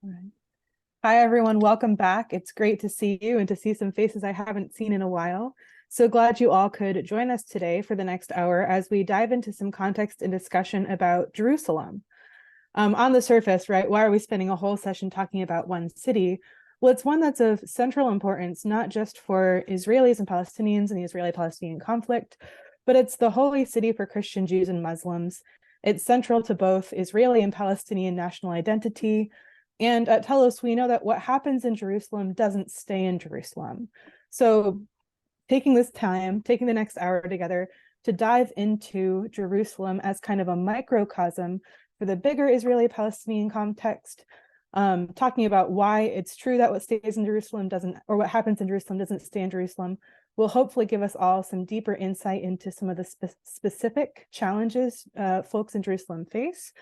All right. Hi, everyone. Welcome back. It's great to see you and to see some faces I haven't seen in a while. So glad you all could join us today for the next hour as we dive into some context and discussion about Jerusalem. On the surface, right, why are we spending a whole session talking about one city? Well, it's one that's of central importance, not just for Israelis and Palestinians and the Israeli-Palestinian conflict, but it's the holy city for Christian Jews and Muslims. It's central to both Israeli and Palestinian national identity. And at Telos, we know that what happens in Jerusalem doesn't stay in Jerusalem. So taking this time, taking the next hour together to dive into Jerusalem as kind of a microcosm for the bigger Israeli-Palestinian context, talking about why it's true that what stays in Jerusalem doesn't, or what happens in Jerusalem doesn't stay in Jerusalem, will hopefully give us all some deeper insight into some of the specific challenges folks in Jerusalem face,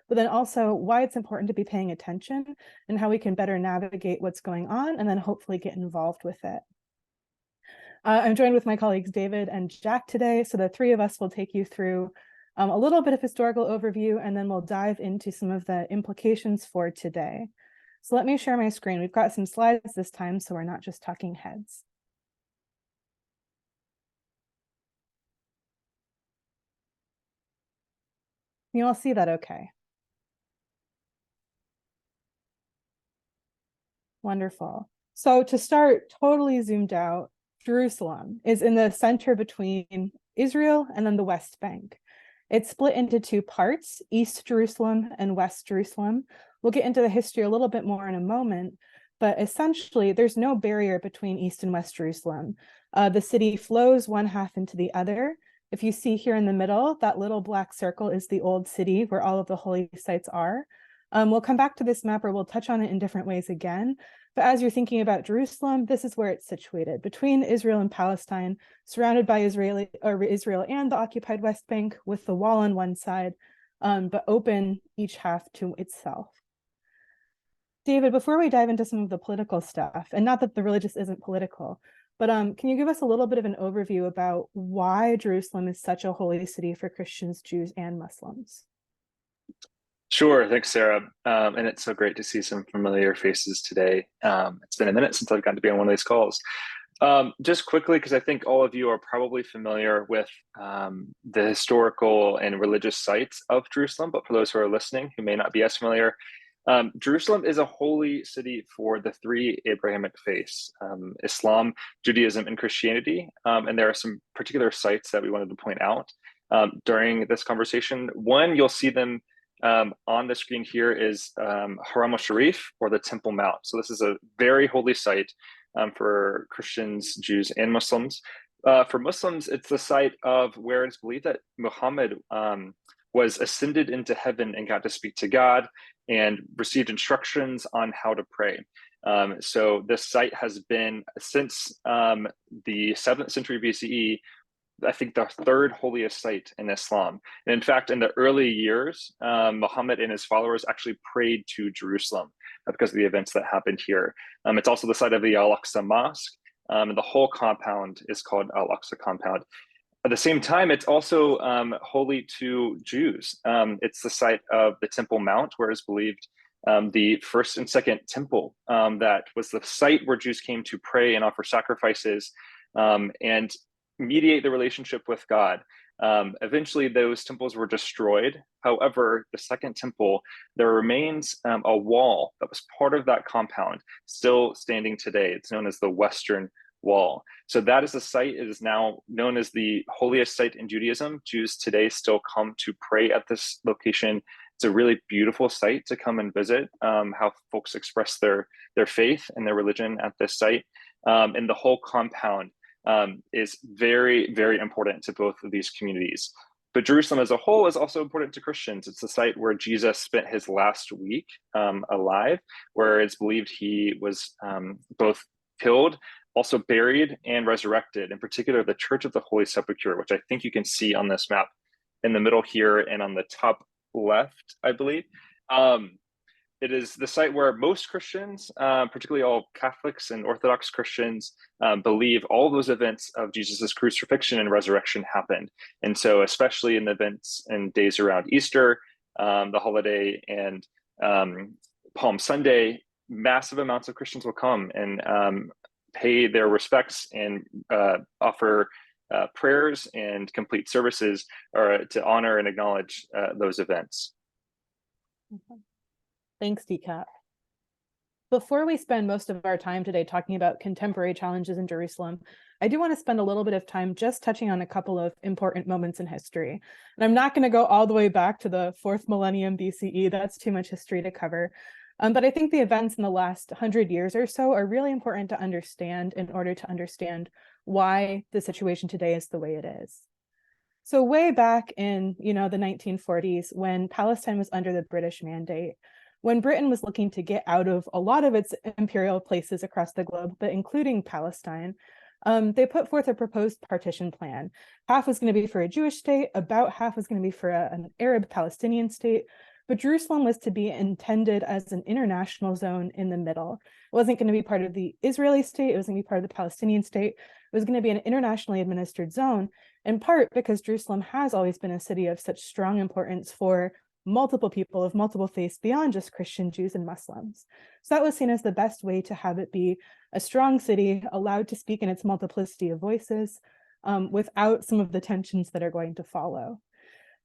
but then also why it's important to be paying attention and how we can better navigate what's going on and then hopefully get involved with it. I'm joined with my colleagues David and Jack today, so the three of us will take you through a little bit of historical overview, and then we'll dive into some of the implications for today. So let me share my screen. We've got some slides this time, so we're not just talking heads. You all see that okay? Wonderful. So to start, totally zoomed out, Jerusalem is in the center between Israel and then the West Bank. It's split into two parts, East Jerusalem and West Jerusalem. We'll get into the history a little bit more in a moment, but essentially there's no barrier between East and West Jerusalem. The city flows one half into the other. If you see here in the middle, that little black circle is the old city where all of the holy sites are. We'll come back to this map, or we'll touch on it in different ways again. But as you're thinking about Jerusalem, this is where it's situated, between Israel and Palestine, surrounded by Israel and the occupied West Bank, with the wall on one side, but open each half to itself. David, before we dive into some of the political stuff, and not that the religious isn't political, but can you give us a little bit of an overview about why Jerusalem is such a holy city for Christians, Jews, and Muslims? Sure, thanks, Sarah. And it's so great to see some familiar faces today. It's been a minute since I've gotten to be on one of these calls. Just quickly, because I think all of you are probably familiar with the historical and religious sites of Jerusalem, but for those who are listening who may not be as familiar, Jerusalem is a holy city for the three Abrahamic faiths, Islam, Judaism, and Christianity. And there are some particular sites that we wanted to point out during this conversation. One, you'll see them on the screen here is Haram al-Sharif, or the Temple Mount. So this is a very holy site for Christians, Jews, and Muslims. For Muslims, it's the site of where it's believed that Muhammad was ascended into heaven and got to speak to God and received instructions on how to pray. So this site has been, since the 7th century BCE, I think the third holiest site in Islam. And in fact, in the early years, Muhammad and his followers actually prayed to Jerusalem because of the events that happened here. It's also the site of the Al-Aqsa Mosque, and the whole compound is called Al-Aqsa Compound. At the same time, it's also holy to Jews. It's the site of the Temple Mount, where it's believed the first and second temple that was the site where Jews came to pray and offer sacrifices and mediate the relationship with God. Eventually, those temples were destroyed. However, the second temple, there remains a wall that was part of that compound still standing today. It's known as the Western Wall. So that is a site. It is now known as the holiest site in Judaism. Jews today still come to pray at this location. It's a really beautiful site to come and visit, how folks express their faith and their religion at this site. And the whole compound is very, very important to both of these communities. But Jerusalem as a whole is also important to Christians. It's the site where Jesus spent his last week alive, where it's believed he was both killed, also buried, and resurrected. In particular, the Church of the Holy Sepulchre, which I think you can see on this map in the middle here and on the top left, I believe. It is the site where most Christians, particularly all Catholics and Orthodox Christians, believe all those events of Jesus's crucifixion and resurrection happened. And so, especially in the events and days around Easter, the holiday, and Palm Sunday, massive amounts of Christians will come and pay their respects and offer prayers and complete services to honor and acknowledge those events. Thanks, Deepak. Before we spend most of our time today talking about contemporary challenges in Jerusalem, I do want to spend a little bit of time just touching on a couple of important moments in history. And I'm not going to go all the way back to the 4th millennium BCE. That's too much history to cover. But I think the events in the last 100 years or so are really important to understand in order to understand why the situation today is the way it is. So way back in, the 1940s, when Palestine was under the British Mandate, when Britain was looking to get out of a lot of its imperial places across the globe, but including Palestine, they put forth a proposed partition plan. Half was going to be for a Jewish state, about half was going to be for an Arab Palestinian state, but Jerusalem was to be intended as an international zone in the middle. It wasn't going to be part of the Israeli state, it was going to be part of the Palestinian state. It was going to be an internationally administered zone, in part because Jerusalem has always been a city of such strong importance for multiple people of multiple faiths beyond just Christian, Jews, and Muslims. So that was seen as the best way to have it be a strong city, allowed to speak in its multiplicity of voices, without some of the tensions that are going to follow.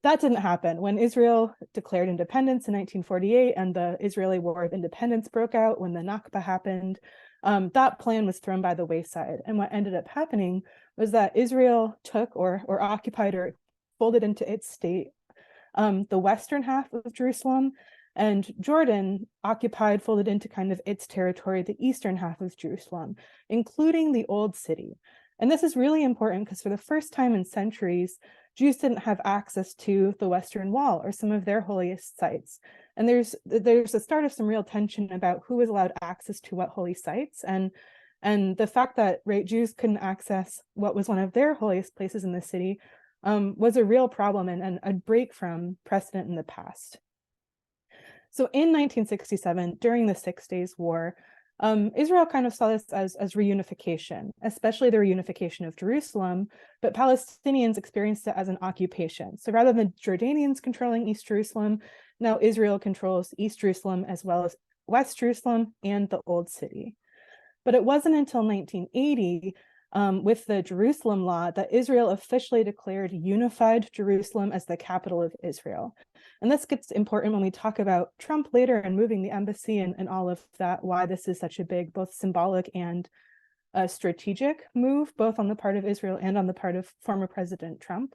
That didn't happen. When Israel declared independence in 1948 and the Israeli War of Independence broke out, when the Nakba happened, that plan was thrown by the wayside. And what ended up happening was that Israel took or occupied or folded into its state the western half of Jerusalem, and Jordan occupied, folded into kind of its territory, the eastern half of Jerusalem, including the Old City. And this is really important because for the first time in centuries, Jews didn't have access to the Western Wall or some of their holiest sites. And there's a start of some real tension about who was allowed access to what holy sites. And the fact that Jews couldn't access what was one of their holiest places in the city was a real problem and a break from precedent in the past. So in 1967, during the 6 Days War, Israel kind of saw this as reunification, especially the reunification of Jerusalem, but Palestinians experienced it as an occupation. So rather than Jordanians controlling East Jerusalem, now Israel controls East Jerusalem as well as West Jerusalem and the Old City. But it wasn't until 1980, with the Jerusalem Law, that Israel officially declared unified Jerusalem as the capital of Israel. And this gets important when we talk about Trump later and moving the embassy and all of that, why this is such a big, both symbolic and strategic move, both on the part of Israel and on the part of former President Trump.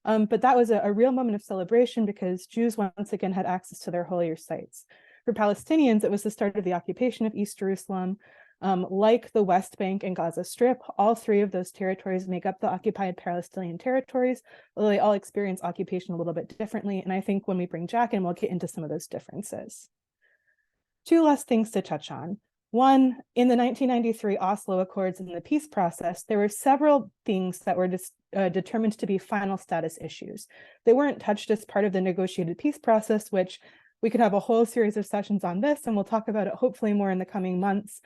But that was a real moment of celebration because Jews once again had access to their holier sites. For Palestinians, it was the start of the occupation of East Jerusalem. Like the West Bank and Gaza Strip, all three of those territories make up the occupied Palestinian territories, although they all experience occupation a little bit differently. And I think when we bring Jack in, we'll get into some of those differences. Two last things to touch on. One, in the 1993 Oslo Accords and the peace process, there were several things that were determined to be final status issues. They weren't touched as part of the negotiated peace process, which we could have a whole series of sessions on this, and we'll talk about it hopefully more in the coming months.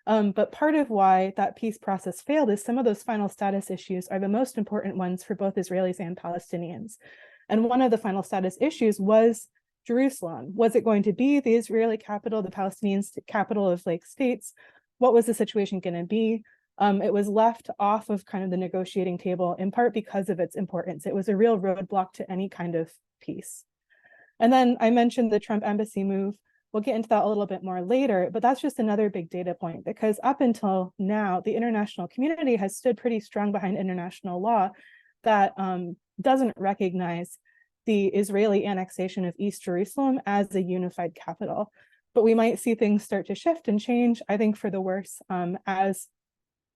But part of why that peace process failed is some of those final status issues are the most important ones for both Israelis and Palestinians. And one of the final status issues was Jerusalem. Was it going to be the Israeli capital, the Palestinian capital of like states? What was the situation going to be? It was left off of kind of the negotiating table in part because of its importance. It was a real roadblock to any kind of peace. And then I mentioned the Trump embassy move. We'll get into that a little bit more later, but that's just another big data point because up until now, the international community has stood pretty strong behind international law that doesn't recognize the Israeli annexation of East Jerusalem as a unified capital. But we might see things start to shift and change, I think, for the worse as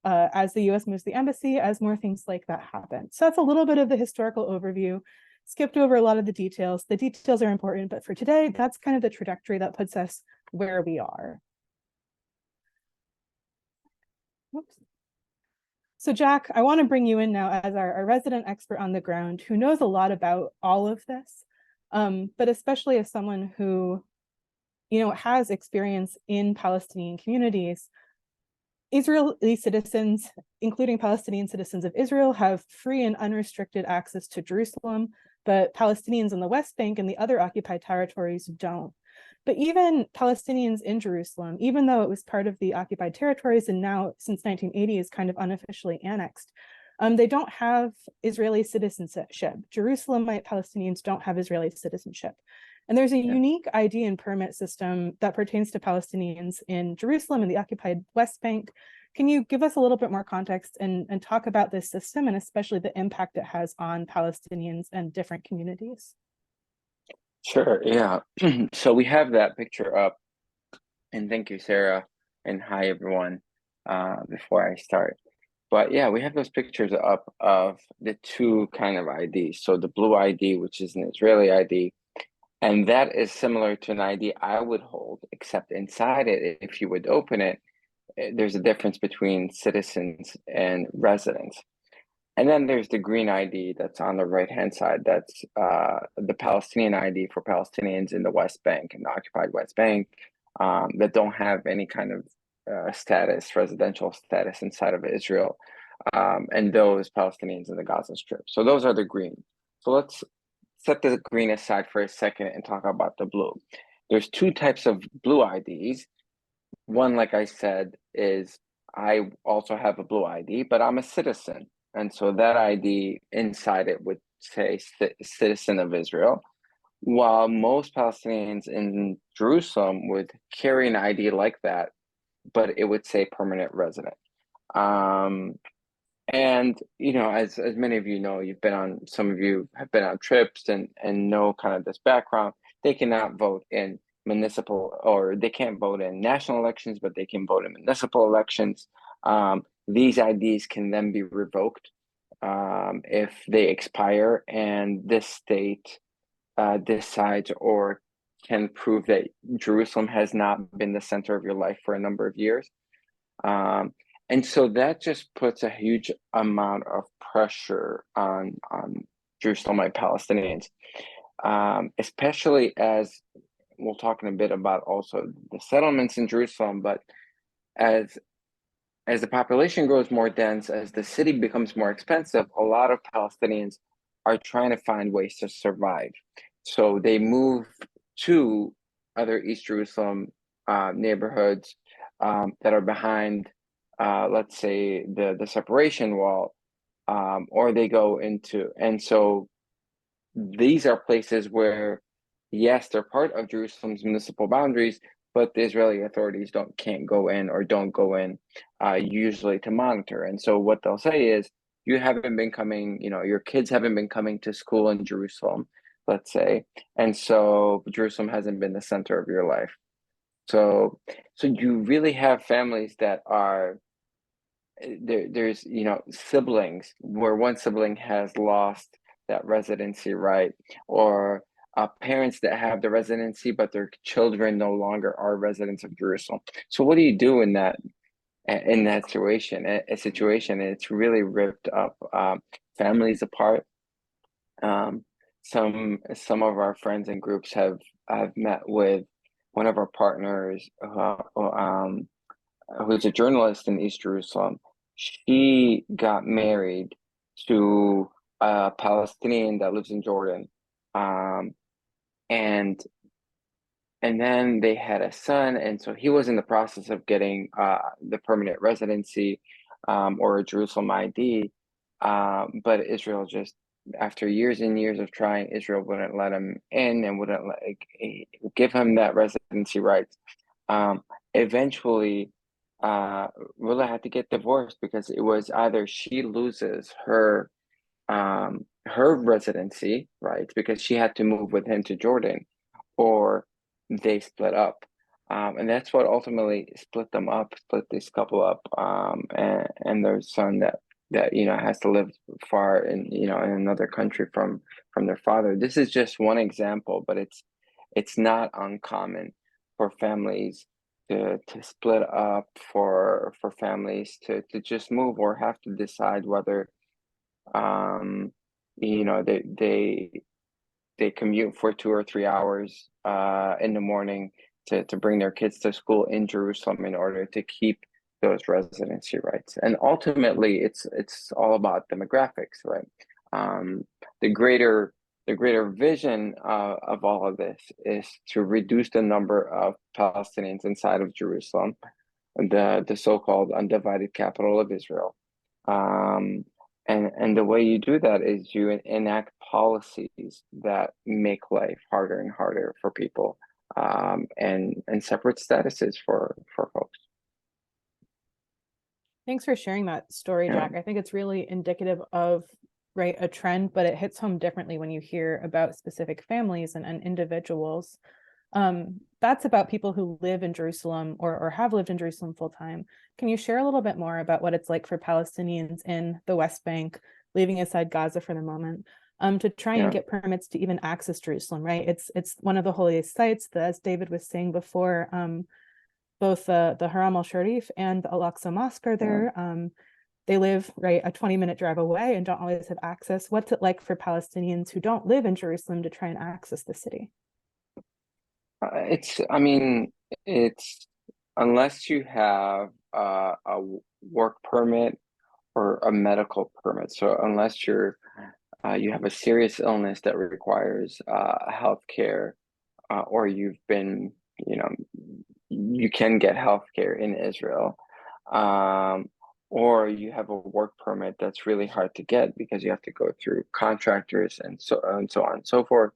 the US moves the embassy, as more things like that happen. So that's a little bit of the historical overview. Skipped over a lot of the details. The details are important, but for today, that's kind of the trajectory that puts us where we are. Whoops. So Jack, I want to bring you in now as our resident expert on the ground who knows a lot about all of this, but especially as someone who, has experience in Palestinian communities. Israeli citizens, including Palestinian citizens of Israel, have free and unrestricted access to Jerusalem. but Palestinians in the West Bank and the other occupied territories don't. But even Palestinians in Jerusalem, even though it was part of the occupied territories and now since 1980 is kind of unofficially annexed, they don't have Israeli citizenship. Jerusalemite Palestinians don't have Israeli citizenship. And there's a unique ID and permit system that pertains to Palestinians in Jerusalem and the occupied West Bank. Can you give us a little bit more context and talk about this system and especially the impact it has on Palestinians and different communities? Sure, yeah. So we have that picture up, and thank you, Sarah, and hi, everyone, before I start. But yeah, we have those pictures up of the two kind of IDs. So the blue ID, which is an Israeli ID, and that is similar to an ID I would hold, except inside it, if you would open it, there's a difference between citizens and residents. And then there's the green ID that's on the right-hand side. That's the Palestinian ID for Palestinians in the West Bank, in the occupied West Bank, that don't have any kind of status, residential status inside of Israel, and those Palestinians in the Gaza Strip. So those are the green. So let's set the green aside for a second and talk about the blue. There's two types of blue IDs. One, like I said, is I also have a blue ID, but I'm a citizen. And so that ID inside it would say citizen of Israel, while most Palestinians in Jerusalem would carry an ID like that, but it would say permanent resident. And as many of you know, some of you have been on trips and know kind of this background. They cannot vote in municipal, or they can't vote in national elections, but they can vote in municipal elections. These IDs can then be revoked if they expire, and this state decides or can prove that Jerusalem has not been the center of your life for a number of years. And so that just puts a huge amount of pressure on Jerusalemite Palestinians, especially as we'll talk in a bit about also the settlements in Jerusalem, but as the population grows more dense, as the city becomes more expensive, a lot of Palestinians are trying to find ways to survive. So they move to other East Jerusalem neighborhoods that are behind, let's say, the separation wall, or they go into, and so these are places where, yes, they're part of Jerusalem's municipal boundaries, but the Israeli authorities can't go in, or don't go in usually to monitor. And so what they'll say is, you haven't been coming, your kids haven't been coming to school in Jerusalem, let's say, and so Jerusalem hasn't been the center of your life. So you really have families that are there's siblings where one sibling has lost that residency right, or parents that have the residency but their children no longer are residents of Jerusalem. So what do you do in that situation? A situation, it's really ripped up families apart. Some of our friends and groups have met with one of our partners who's a journalist in East Jerusalem. She got married to a Palestinian that lives in Jordan, and then they had a son, and so he was in the process of getting the permanent residency or a Jerusalem ID, but Israel just, after years and years of trying, Israel wouldn't let him in and wouldn't give him that residency rights. Eventually, Willa had to get divorced because it was either she loses her residency rights because she had to move with him to Jordan, or they split up. And that's what ultimately split this couple up, and their son that has to live far in another country from their father. This is just one example, but it's not uncommon for families to split up, for families to just move, or have to decide whether they commute for 2 or 3 hours in the morning to bring their kids to school in Jerusalem in order to keep those residency rights. And ultimately, it's all about demographics, right? The greater the greater vision of all of this is to reduce the number of Palestinians inside of Jerusalem, the so-called undivided capital of Israel. And the way you do that is you enact policies that make life harder and harder for people, and separate statuses for folks. Thanks for sharing that story, Yeah. Jack. I think it's really indicative of, right, a trend, but it hits home differently when you hear about specific families and individuals. That's about people who live in Jerusalem or have lived in Jerusalem full time. Can you share a little bit more about what it's like for Palestinians in the West Bank, leaving aside Gaza for the moment, to try and get permits to even access Jerusalem, right? It's one of the holiest sites, as David was saying before. Both the Haram al-Sharif and the Al-Aqsa Mosque are there. They live, right, a 20-minute drive away and don't always have access. What's it like for Palestinians who don't live in Jerusalem to try and access the city? It's unless you have a work permit or a medical permit. So unless you have a serious illness that requires health care, or you've been, you can get health care in Israel, or you have a work permit that's really hard to get because you have to go through contractors and so on and so forth.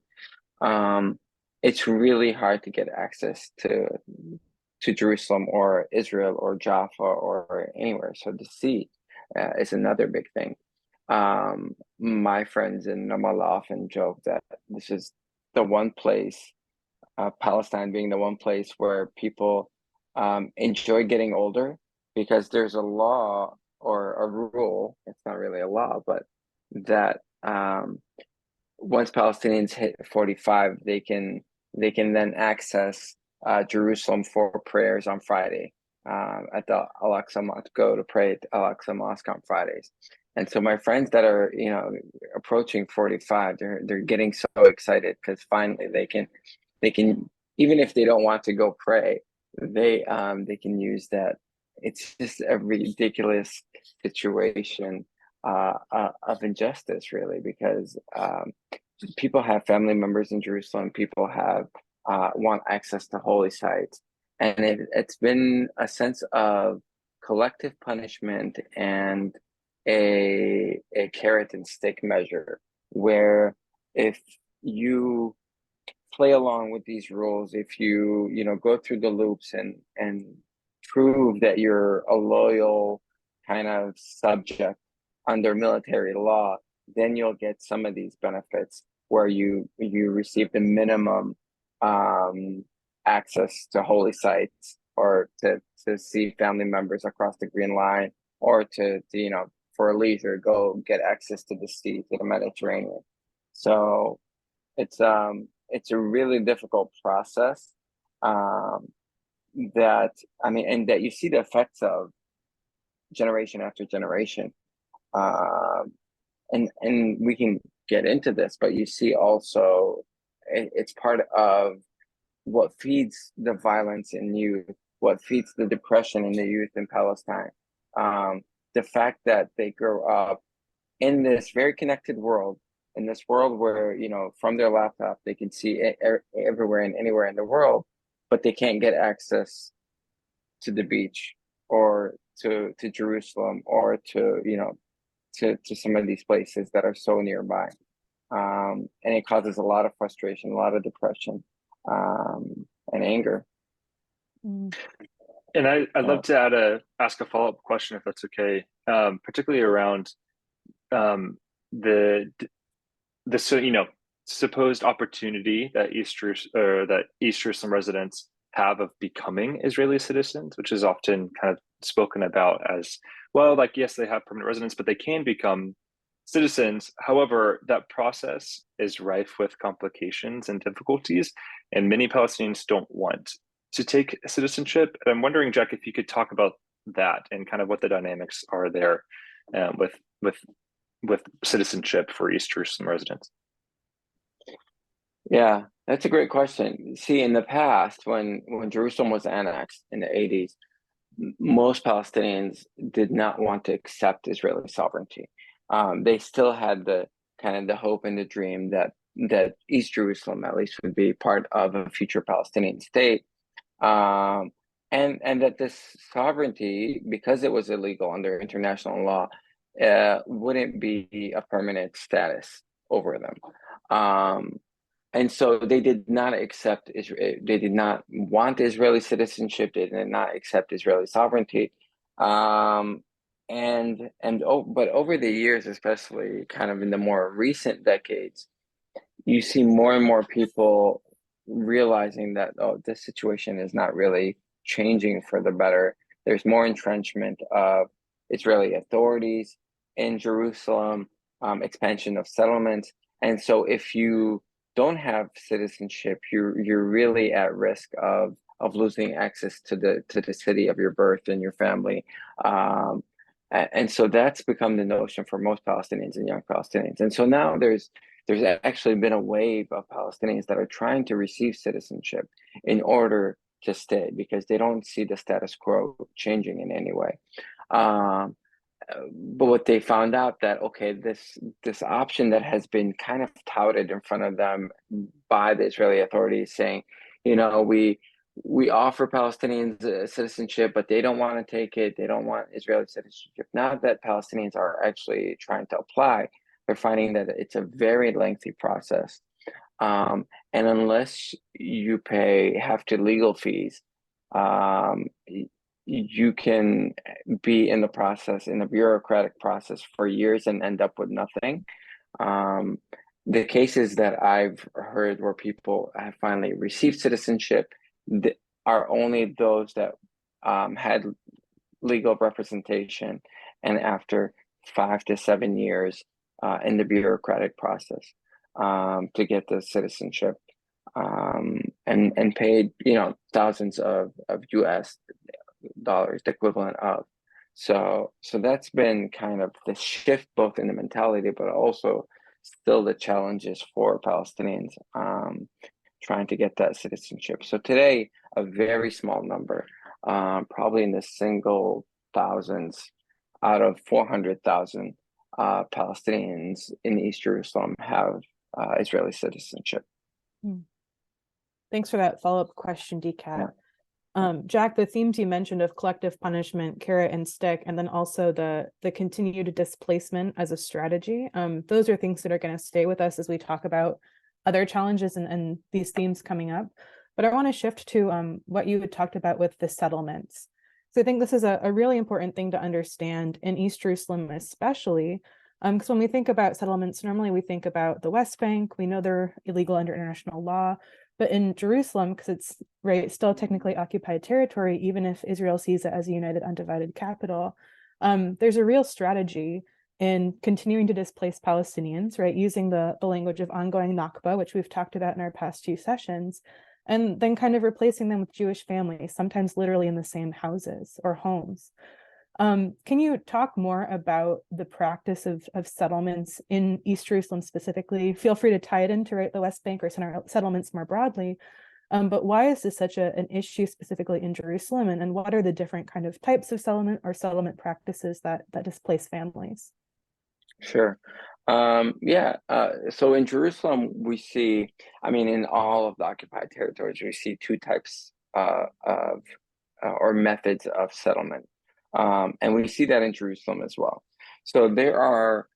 It's really hard to get access to Jerusalem or Israel or Jaffa or anywhere. So the sea is another big thing. My friends in Ramallah often joke that this is the one place, Palestine being the one place where people enjoy getting older, because there's a law or a rule, it's not really a law, but that once Palestinians hit 45, they can then access Jerusalem for prayers on Friday at the Al-Aqsa Mosque, go to pray at Al-Aqsa Mosque on Fridays. And so my friends that are, approaching 45, they're getting so excited because finally they can, even if they don't want to go pray, they can use that. It's just a ridiculous situation of injustice, really, because people have family members in Jerusalem. People have want access to holy sites, and it's been a sense of collective punishment and a carrot and stick measure, where if you play along with these rules, if you go through the loops and prove that you're a loyal kind of subject under military law, then you'll get some of these benefits where you receive the minimum access to holy sites, or to see family members across the Green Line, or to for leisure go get access to the sea, to the Mediterranean. So it's a really difficult process that and that you see the effects of generation after generation. And we can get into this, but you see also it's part of what feeds the violence in youth, what feeds the depression in the youth in Palestine. The fact that they grow up in this very connected world, in this world where, from their laptop, they can see everywhere and anywhere in the world, but they can't get access to the beach or to Jerusalem or to some of these places that are so nearby. And it causes a lot of frustration, a lot of depression, and anger. And I'd love to ask a follow-up question, if that's okay, particularly around the supposed opportunity that East Jerusalem residents have of becoming Israeli citizens, which is often kind of spoken about as, well, like, yes, they have permanent residence, but they can become citizens. However, that process is rife with complications and difficulties, and many Palestinians don't want to take citizenship. And I'm wondering, Jack, if you could talk about that and kind of what the dynamics are there with citizenship for East Jerusalem residents. Yeah, that's a great question. See, in the past, when Jerusalem was annexed in the 80s, most Palestinians did not want to accept Israeli sovereignty. They still had the kind of the hope and the dream that that East Jerusalem at least would be part of a future Palestinian state, and that this sovereignty, because it was illegal under international law, wouldn't be a permanent status over them. And so they did not accept Israel. They did not want Israeli citizenship. They did not accept Israeli sovereignty. But over the years, especially kind of in the more recent decades, you see more and more people realizing that, oh, this situation is not really changing for the better. There's more entrenchment of Israeli authorities in Jerusalem, expansion of settlements. And so if you don't have citizenship, you're really at risk of losing access to the city of your birth and your family. And so that's become the notion for most Palestinians and young Palestinians. And so now there's actually been a wave of Palestinians that are trying to receive citizenship in order to stay, because they don't see the status quo changing in any way. But what they found out that, okay, this option that has been kind of touted in front of them by the Israeli authorities, saying, we offer Palestinians citizenship, but they don't want to take it. They don't want Israeli citizenship. Now that Palestinians are actually trying to apply, they're finding that it's a very lengthy process. And unless you pay hefty legal fees, you can be in a bureaucratic process for years and end up with nothing. The cases that I've heard where people have finally received citizenship are only those that had legal representation, and after 5 to 7 years in the bureaucratic process to get the citizenship, and paid thousands of US dollars, the equivalent of. So that's been kind of the shift, both in the mentality, but also still the challenges for Palestinians trying to get that citizenship. So today, a very small number, probably in the single thousands out of 400,000 Palestinians in East Jerusalem have Israeli citizenship. Thanks for that follow-up question, Deekat. Yeah. Jack, the themes you mentioned of collective punishment, carrot and stick, and then also the continued displacement as a strategy, those are things that are going to stay with us as we talk about other challenges and these themes coming up. But I want to shift to what you had talked about with the settlements. So I think this is a really important thing to understand in East Jerusalem, especially because when we think about settlements, normally we think about the West Bank. We know they're illegal under international law. But in Jerusalem, because it's still technically occupied territory, even if Israel sees it as a united, undivided capital, there's a real strategy in continuing to displace Palestinians, right, using the language of ongoing Nakba, which we've talked about in our past few sessions, and then kind of replacing them with Jewish families, sometimes literally in the same houses or homes. Can you talk more about the practice of settlements in East Jerusalem specifically? Feel free to tie it into the West Bank or settlements more broadly. But why is this such an issue specifically in Jerusalem? And what are the different kind of types of settlement or settlement practices that displace families? Sure. So in Jerusalem, we see, in all of the occupied territories, we see two types or methods of settlement. And we see that in Jerusalem as well. So there are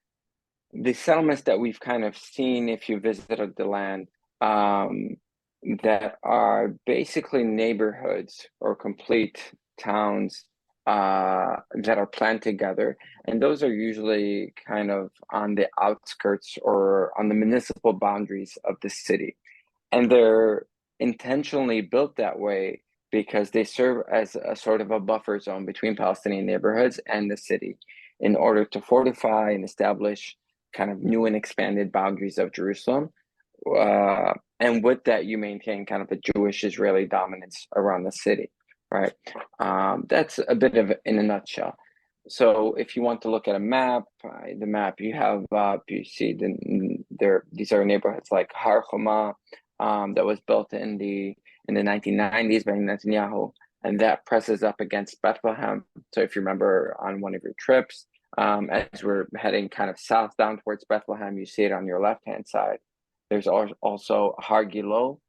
the settlements that we've kind of seen if you visited the land, that are basically neighborhoods or complete towns that are planned together. And those are usually kind of on the outskirts or on the municipal boundaries of the city. And they're intentionally built that way because they serve as a sort of a buffer zone between Palestinian neighborhoods and the city in order to fortify and establish kind of new and expanded boundaries of Jerusalem. And with that, you maintain kind of a Jewish-Israeli dominance around the city, right? That's a bit of in a nutshell. So if you want to look at a map, the map you have, you see these are neighborhoods like Har Homa, that was built in the 1990s by Netanyahu, and that presses up against Bethlehem. So if you remember on one of your trips, as we're heading kind of south down towards Bethlehem, you see it on your left-hand side. There's also Har Gilo,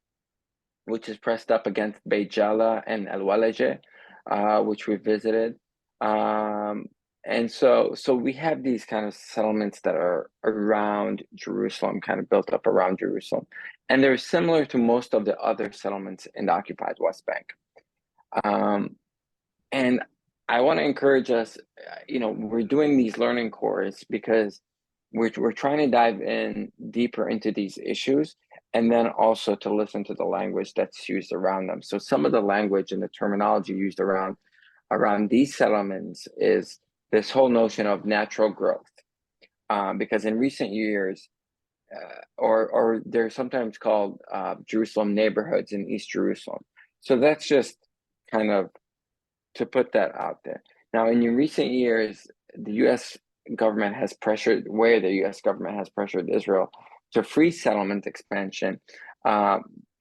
which is pressed up against Beit Jala and El Walaje, which we visited. And so we have these kind of settlements that are around Jerusalem, kind of built up around Jerusalem. And they're similar to most of the other settlements in the occupied West Bank. And I want to encourage us, we're doing these learning cores because we're trying to dive in deeper into these issues, and then also to listen to the language that's used around them. So some of the language and the terminology used around these settlements is this whole notion of natural growth, because in recent years, or they're sometimes called Jerusalem neighborhoods in East Jerusalem. So that's just kind of to put that out there. Now, in recent years, the U.S. government has pressured Israel to free settlement expansion.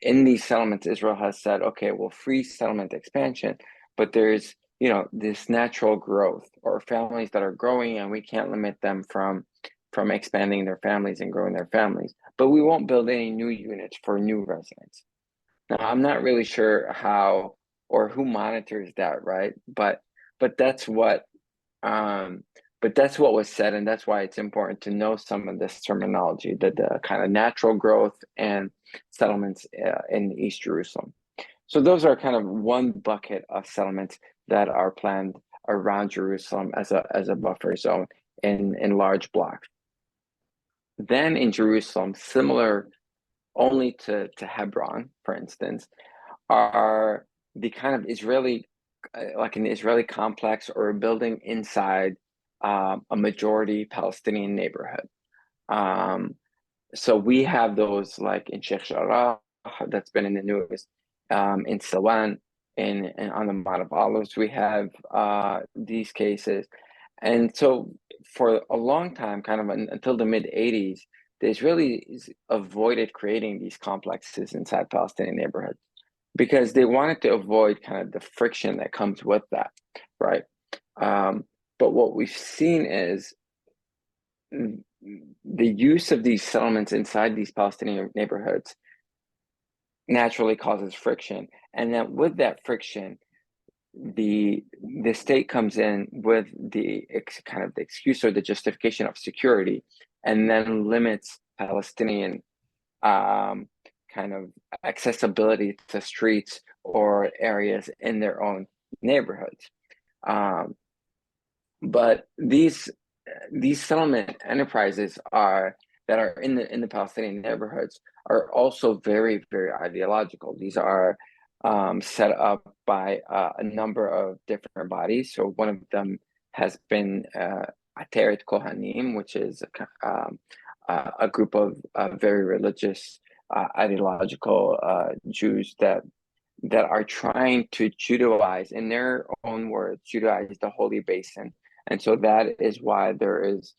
In these settlements, Israel has said, okay, we'll free settlement expansion, but there's this natural growth, or families that are growing, and we can't limit them from expanding their families and growing their families. But we won't build any new units for new residents. Now, I'm not really sure how or who monitors that, right? But that's what was said, and that's why it's important to know some of this terminology, the kind of natural growth and settlements in East Jerusalem. So those are kind of one bucket of settlements that are planned around Jerusalem as a buffer zone in large blocks. Then in Jerusalem, similar only to Hebron, for instance, are the kind of Israeli, like an Israeli complex or a building inside a majority Palestinian neighborhood. So we have those like in Sheikh Jarrah, that's been in the news, in Silwan, in on the Mount of Olives, we have these cases. And so for a long time, kind of until the mid-'80s, the Israelis avoided creating these complexes inside Palestinian neighborhoods because they wanted to avoid kind of the friction that comes with that, right? But what we've seen is the use of these settlements inside these Palestinian neighborhoods naturally causes friction. And then with that friction, the state comes in with the kind of the excuse or the justification of security, and then limits Palestinian kind of accessibility to streets or areas in their own neighborhoods. But these settlement enterprises that are in the Palestinian neighborhoods are also very, very ideological. These are set up by a number of different bodies. So one of them has been Ateret Kohanim, which is a group of very religious, ideological Jews that are trying to Judaize, in their own words, Judaize the Holy Basin. And so that is why there is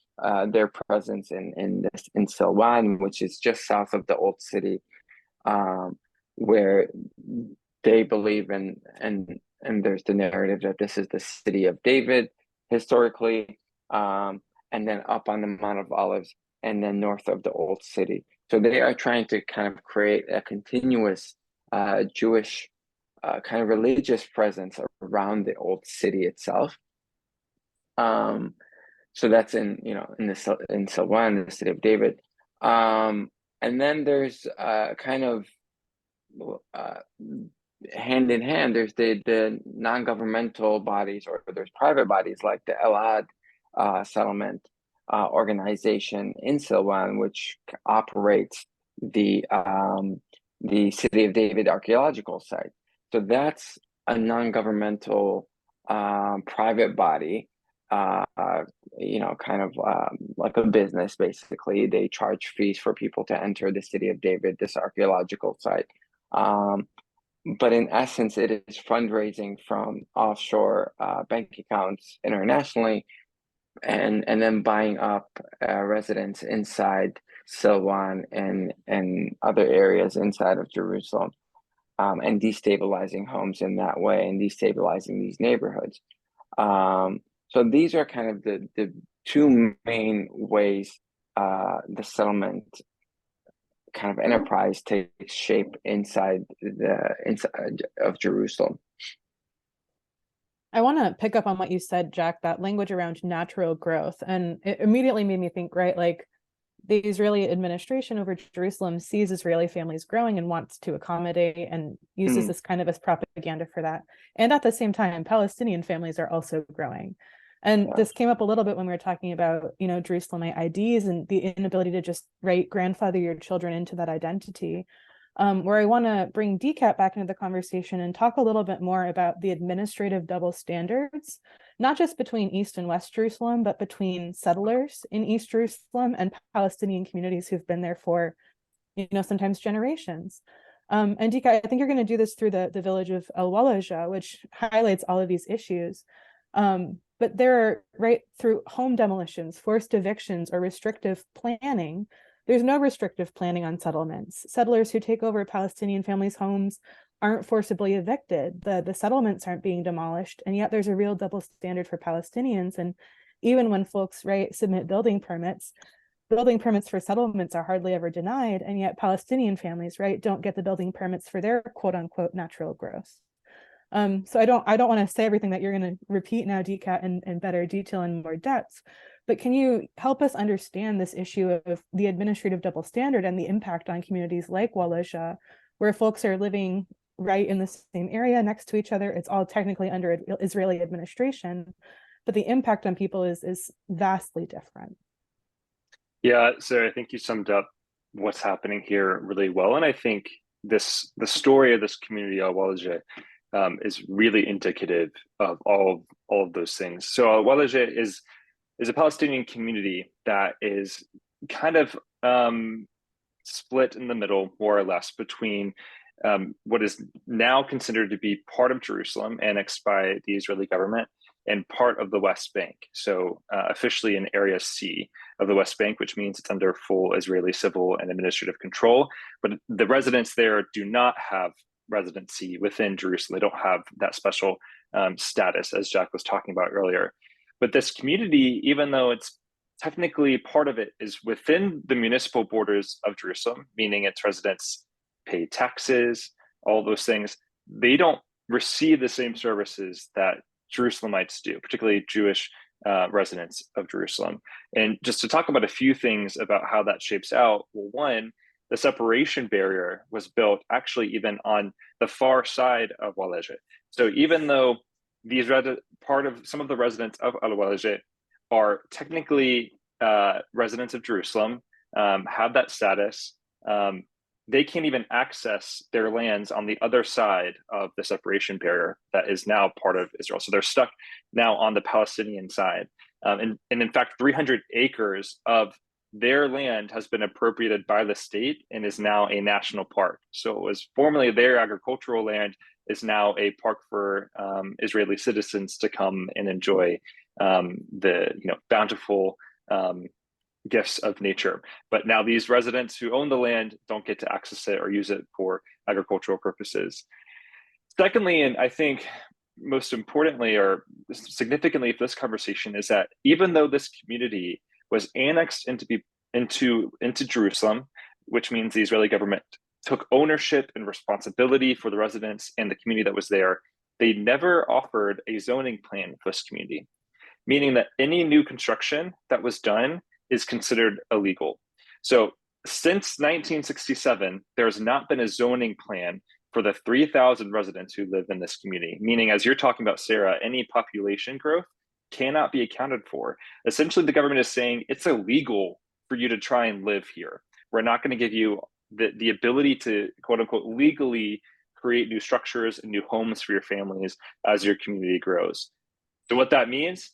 their presence in Silwan, which is just south of the old city, where they believe in, and there's the narrative that this is the city of David historically, and then up on the Mount of Olives, and then north of the old city. So they are trying to kind of create a continuous Jewish kind of religious presence around the old city itself. So that's in Silwan, the city of David. And then there's kind of hand in hand, there's the non-governmental bodies, or there's private bodies like the Elad settlement organization in Silwan, which operates the City of David archaeological site. So that's a non-governmental private body, kind of like a business, basically. They charge fees for people to enter the City of David, this archaeological site. But in essence, it is fundraising from offshore bank accounts internationally, and then buying up residents inside Silwan and other areas inside of Jerusalem, and destabilizing homes in that way, and destabilizing these neighborhoods. So these are kind of the two main ways the settlement kind of enterprise takes shape inside of Jerusalem. I want to pick up on what you said, Jack, that language around natural growth. And it immediately made me think, right, like the Israeli administration over Jerusalem sees Israeli families growing and wants to accommodate and uses this kind of as propaganda for that. And at the same time, Palestinian families are also growing. And this came up a little bit when we were talking about, Jerusalemite IDs and the inability to just, right, grandfather your children into that identity. Where I want to bring DCAT back into the conversation and talk a little bit more about the administrative double standards, not just between East and West Jerusalem, but between settlers in East Jerusalem and Palestinian communities who've been there for, sometimes generations. And DCAT, I think you're going to do this through the village of El Walaja, which highlights all of these issues. But there are, right, through home demolitions, forced evictions, or restrictive planning. There's no restrictive planning on settlements. Settlers who take over Palestinian families' homes aren't forcibly evicted. The settlements aren't being demolished, and yet there's a real double standard for Palestinians. And even when folks, right, submit building permits for settlements are hardly ever denied, and yet Palestinian families, right, don't get the building permits for their quote unquote natural growth. So I don't want to say everything that you're going to repeat now, DCAT, in better detail and more depth, but can you help us understand this issue of the administrative double standard and the impact on communities like Walaja, where folks are living right in the same area next to each other? It's all technically under Israeli administration, but the impact on people is vastly different. Yeah, so I think you summed up what's happening here really well. And I think the story of this community, Al Walaja, is really indicative of all of those things. So Al Walaja is a Palestinian community that is kind of split in the middle, more or less, between what is now considered to be part of Jerusalem, annexed by the Israeli government, and part of the West Bank. So officially in Area C of the West Bank, which means it's under full Israeli civil and administrative control. But the residents there do not have residency within Jerusalem. They don't have that special status, as Jack was talking about earlier. But this community, even though it's technically part of it, is within the municipal borders of Jerusalem, meaning its residents pay taxes, all those things. They don't receive the same services that Jerusalemites do, particularly Jewish residents of Jerusalem. And just to talk about a few things about how that shapes out, well, one, the separation barrier was built actually even on the far side of Walaja. So even though these part of some of the residents of Al Walaja are technically residents of Jerusalem, have that status, they can't even access their lands on the other side of the separation barrier that is now part of Israel. So they're stuck now on the Palestinian side. And in fact, 300 acres of their land has been appropriated by the state and is now a national park. So it was formerly their agricultural land, is now a park for Israeli citizens to come and enjoy the bountiful gifts of nature. But now these residents who own the land don't get to access it or use it for agricultural purposes. Secondly, and I think most importantly or significantly for this conversation, is that even though this community was annexed into Jerusalem, which means the Israeli government took ownership and responsibility for the residents and the community that was there, they never offered a zoning plan for this community, meaning that any new construction that was done is considered illegal. So since 1967, there's not been a zoning plan for the 3,000 residents who live in this community, meaning, as you're talking about, Sarah, any population growth cannot be accounted for. Essentially, the government is saying it's illegal for you to try and live here. We're not going to give you the ability to, quote unquote, legally create new structures and new homes for your families as your community grows. So what that means,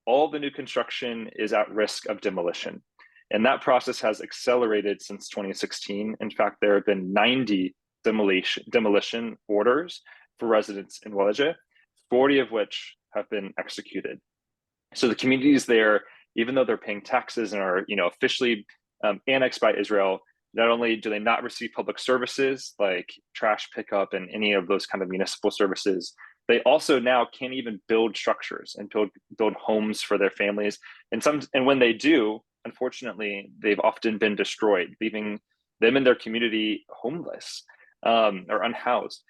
all the new construction is at risk of demolition. And that process has accelerated since 2016. In fact, there have been 90 demolition orders for residents in Walaja, 40 of which have been executed. So the communities there, even though they're paying taxes and are officially annexed by Israel, not only do they not receive public services like trash pickup and any of those kind of municipal services, they also now can't even build structures and build homes for their families. And when they do, unfortunately, they've often been destroyed, leaving them and their community homeless or unhoused.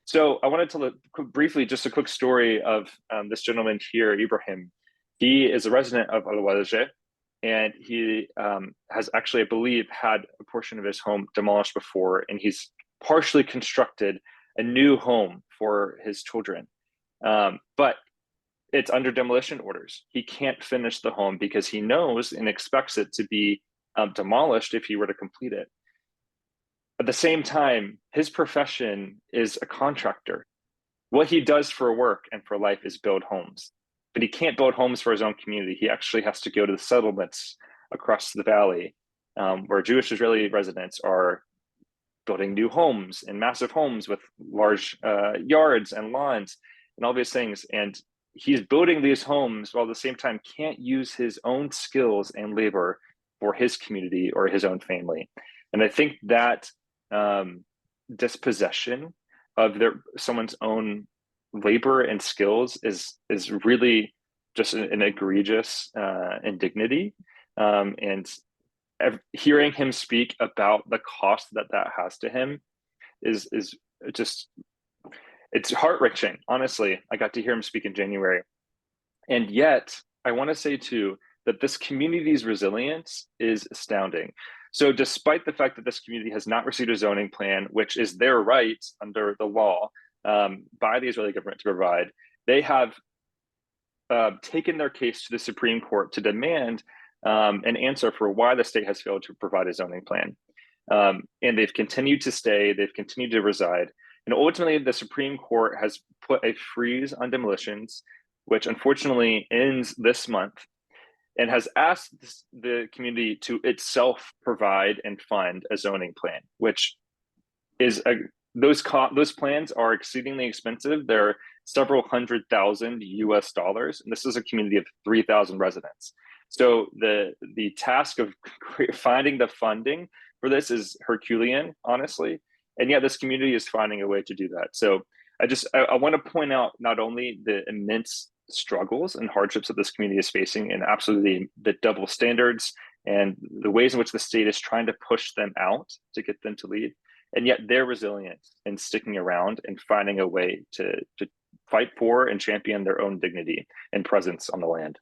So I wanted to look briefly, just a quick story of this gentleman here, Ibrahim. He is a resident of Al-Walaja, and he has actually, I believe, had a portion of his home demolished before, and he's partially constructed a new home for his children. But it's under demolition orders. He can't finish the home because he knows and expects it to be demolished if he were to complete it. At the same time, his profession is a contractor. What he does for work and for life is build homes. But he can't build homes for his own community. He actually has to go to the settlements across the valley where Jewish Israeli residents are building new homes and massive homes with large yards and lawns and all these things. And he's building these homes while at the same time can't use his own skills and labor for his community or his own family. And I think that dispossession of someone's own labor and skills is really just an egregious indignity. And hearing him speak about the cost that has to him is just, it's heart-wrenching. Honestly, I got to hear him speak in January. And yet I want to say too that this community's resilience is astounding. So despite the fact that this community has not received a zoning plan, which is their right under the law by the Israeli government to provide, they have taken their case to the Supreme Court to demand an answer for why the state has failed to provide a zoning plan. And they've continued to stay, they've continued to reside. And ultimately, the Supreme Court has put a freeze on demolitions, which unfortunately ends this month, and has asked the community to itself provide and fund a zoning plan, which is those plans are exceedingly expensive. They're several $100,000 US, and this is a community of 3,000 residents. So the task of finding the funding for this is Herculean, honestly, and yet this community is finding a way to do that. So I want to point out not only the immense struggles and hardships that this community is facing, and absolutely the double standards and the ways in which the state is trying to push them out to get them to leave, and yet they're resilient and sticking around and finding a way to fight for and champion their own dignity and presence on the land.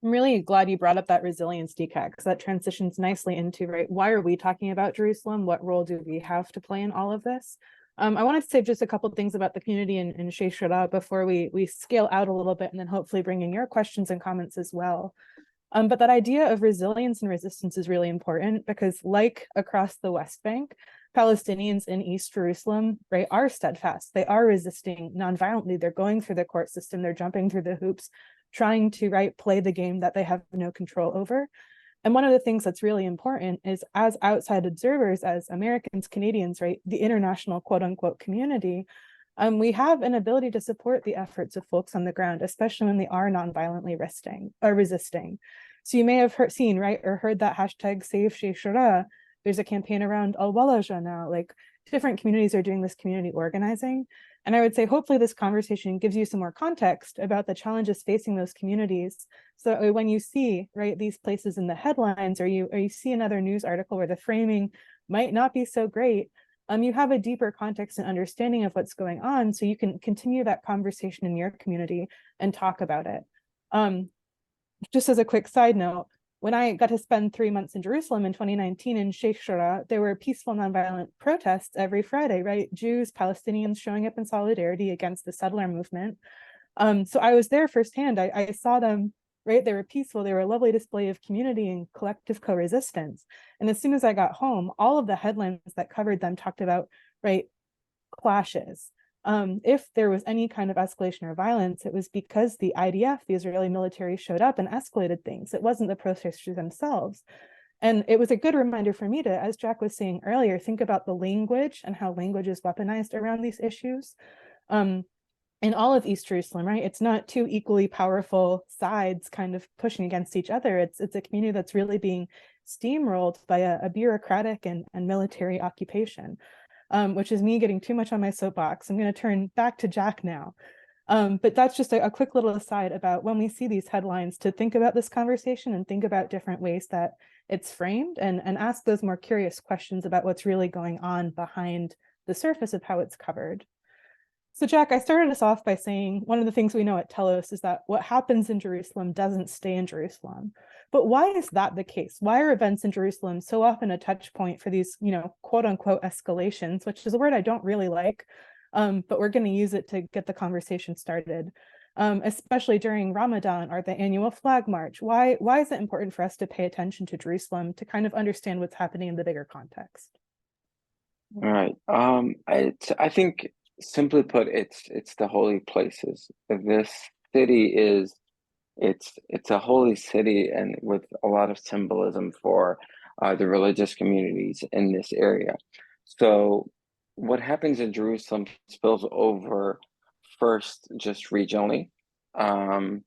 I'm really glad you brought up that resilience, DK, because that transitions nicely into, right, why are we talking about Jerusalem? What role do we have to play in all of this? I wanted to say just a couple of things about the community in Sheikh Jarrah before we scale out a little bit, and then hopefully bring in your questions and comments as well. But that idea of resilience and resistance is really important because, like across the West Bank, Palestinians in East Jerusalem, right, are steadfast. They are resisting nonviolently. They're going through the court system. They're jumping through the hoops, trying to, right, play the game that they have no control over. And one of the things that's really important is, as outside observers, as Americans, Canadians, right, the international quote unquote community, we have an ability to support the efforts of folks on the ground, especially when they are nonviolently resisting. So you may have seen, right, or heard that hashtag Save Sheikh Jarrah. There's a campaign around Al-Walaja now, like different communities are doing this community organizing. And I would say, hopefully this conversation gives you some more context about the challenges facing those communities. So when you see, right, these places in the headlines, or you see another news article where the framing might not be so great, you have a deeper context and understanding of what's going on, so you can continue that conversation in your community and talk about it. Just as a quick side note, when I got to spend 3 months in Jerusalem in 2019 in Sheikh Jarrah, there were peaceful nonviolent protests every Friday, right? Jews, Palestinians showing up in solidarity against the settler movement. So I was there firsthand. I saw them, right? They were peaceful. They were a lovely display of community and collective co-resistance. And as soon as I got home, all of the headlines that covered them talked about, right, clashes. If there was any kind of escalation or violence, it was because the IDF, the Israeli military, showed up and escalated things. It wasn't the protesters themselves. And it was a good reminder for me to, as Jack was saying earlier, think about the language and how language is weaponized around these issues. In all of East Jerusalem, right? It's not two equally powerful sides kind of pushing against each other. It's a community that's really being steamrolled by a bureaucratic and military occupation. Which is me getting too much on my soapbox. I'm going to turn back to Jack now. But that's just a quick little aside about when we see these headlines, to think about this conversation and think about different ways that it's framed, and ask those more curious questions about what's really going on behind the surface of how it's covered. So Jack, I started us off by saying one of the things we know at Telos is that what happens in Jerusalem doesn't stay in Jerusalem. But why is that the case? Why are events in Jerusalem so often a touch point for these, quote unquote escalations, which is a word I don't really like, but we're going to use it to get the conversation started, especially during Ramadan or the annual flag march. Why is it important for us to pay attention to Jerusalem to kind of understand what's happening in the bigger context? All right. I think, simply put, it's the holy places. This city is it's a holy city, and with a lot of symbolism for the religious communities in this area. So what happens in Jerusalem spills over first just regionally, to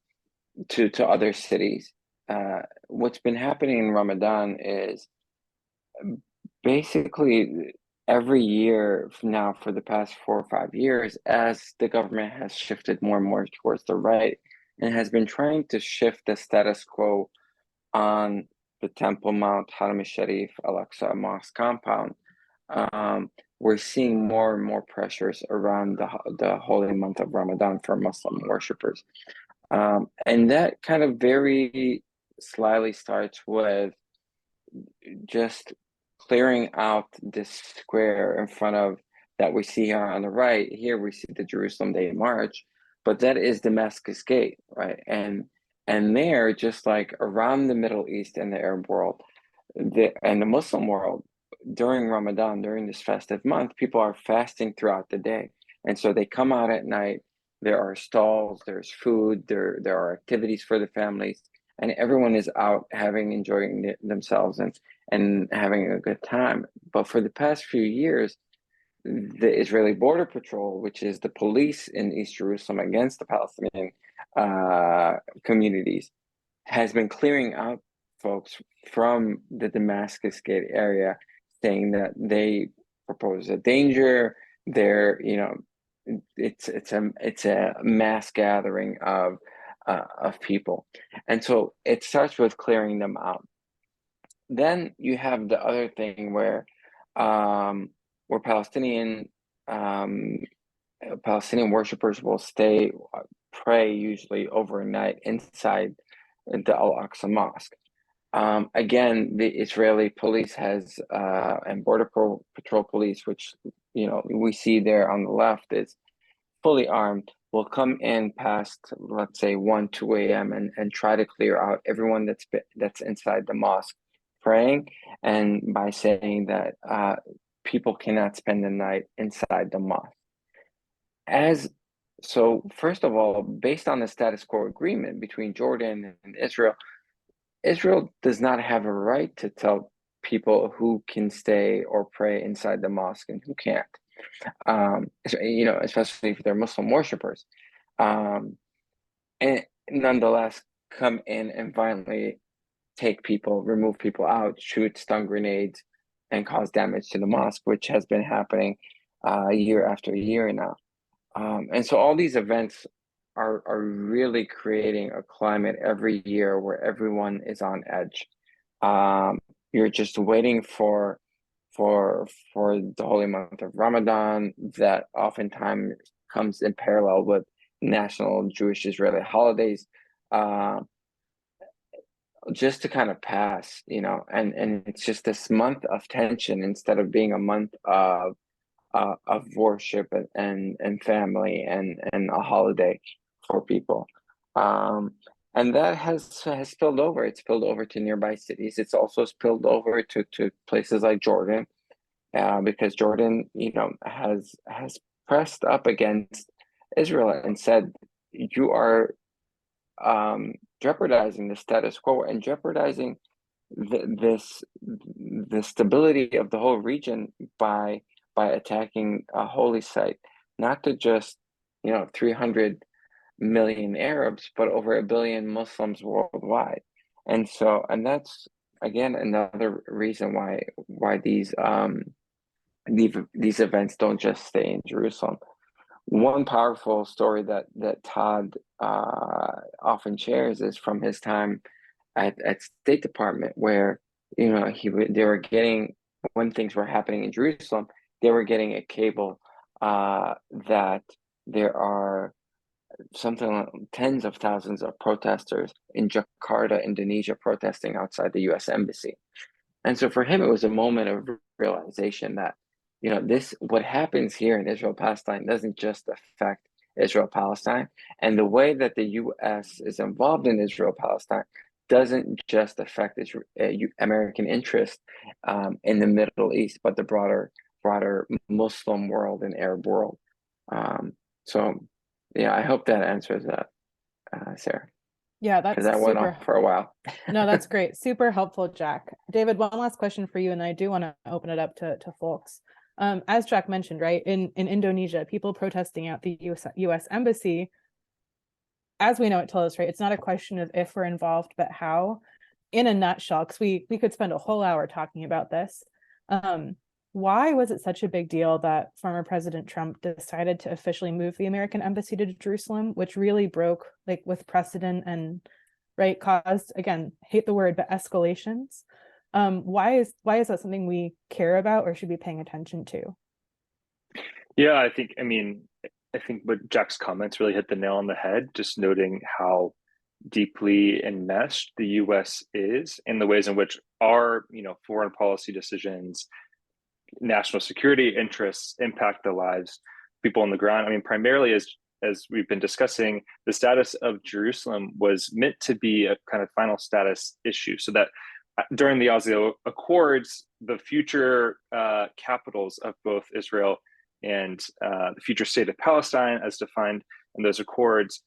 other cities. What's been happening in Ramadan is basically every year now for the past 4 or 5 years, as the government has shifted more and more towards the right and has been trying to shift the status quo on the Temple Mount, Haram al-Sharif, Al-Aqsa Mosque compound, we're seeing more and more pressures around the holy month of Ramadan for Muslim worshippers. And that kind of very slyly starts with just clearing out this square in front of that we see here on the right. Here we see the Jerusalem Day March, but that is Damascus Gate, right? And there, just like around the Middle East and the Arab world, and the Muslim world, during Ramadan, during this festive month, people are fasting throughout the day. And so they come out at night, there are stalls, there's food, there are activities for the families, and everyone is out enjoying themselves and having a good time. But for the past few years, the Israeli Border Patrol, which is the police in East Jerusalem against the Palestinian communities, has been clearing out folks from the Damascus Gate area, saying that they propose a danger. It's a mass gathering of people, and so it starts with clearing them out. Then you have the other thing where Palestinian worshippers will pray usually overnight inside the Al-Aqsa Mosque. Again, the Israeli police has and Border Patrol police, which we see there on the left, is fully armed, will come in past, let's say, 1, 2 a.m. and try to clear out everyone that's inside the mosque praying, and by saying that people cannot spend the night inside the mosque. So first of all, based on the status quo agreement between Jordan and Israel does not have a right to tell people who can stay or pray inside the mosque and who can't. Especially if they're Muslim worshippers, and nonetheless come in and violently remove people out, shoot stun grenades, and cause damage to the mosque, which has been happening year after year now. And so all these events are really creating a climate every year where everyone is on edge. You're just waiting for the holy month of Ramadan, that oftentimes comes in parallel with national Jewish Israeli holidays, just to kind of pass, and it's just this month of tension instead of being a month of worship and family and a holiday for people. And that has spilled over. It's spilled over to nearby cities. It's also spilled over to places like Jordan, because Jordan, has pressed up against Israel and said, you are jeopardizing the status quo and jeopardizing the stability of the whole region by attacking a holy site, not to just 300 million Arabs, but over 1 billion Muslims worldwide. And that's again another reason why these events don't just stay in Jerusalem. One powerful story that Todd often shares is from his time at State Department, where they were getting, when things were happening in Jerusalem, they were getting a cable that there are something like tens of thousands of protesters in Jakarta, Indonesia, protesting outside the U.S. Embassy. And so for him, it was a moment of realization that, what happens here in Israel Palestine doesn't just affect Israel Palestine, and the way that the U.S. is involved in Israel Palestine doesn't just affect American interest in the Middle East, but the broader Muslim world and Arab world. So yeah, I hope that answers that, Sarah. Yeah, that's because I went on for a while. No, that's great. Super helpful, Jack. David, one last question for you, and then I do want to open it up to folks. As Jack mentioned, right, in Indonesia, people protesting out the US Embassy, as we know it told us, right, it's not a question of if we're involved, but how. In a nutshell, because we could spend a whole hour talking about this. Why was it such a big deal that former President Trump decided to officially move the American embassy to Jerusalem, which really broke with precedent and right caused, again, hate the word, but escalations? Why is that something we care about or should be paying attention to? Yeah, I think what Jack's comments really hit the nail on the head, just noting how deeply enmeshed the US is in the ways in which our, foreign policy decisions, national security interests impact the lives of people on the ground. Primarily as we've been discussing, the status of Jerusalem was meant to be a kind of final status issue, so that during the Oslo Accords, the future capitals of both Israel and the future state of Palestine, as defined in those accords,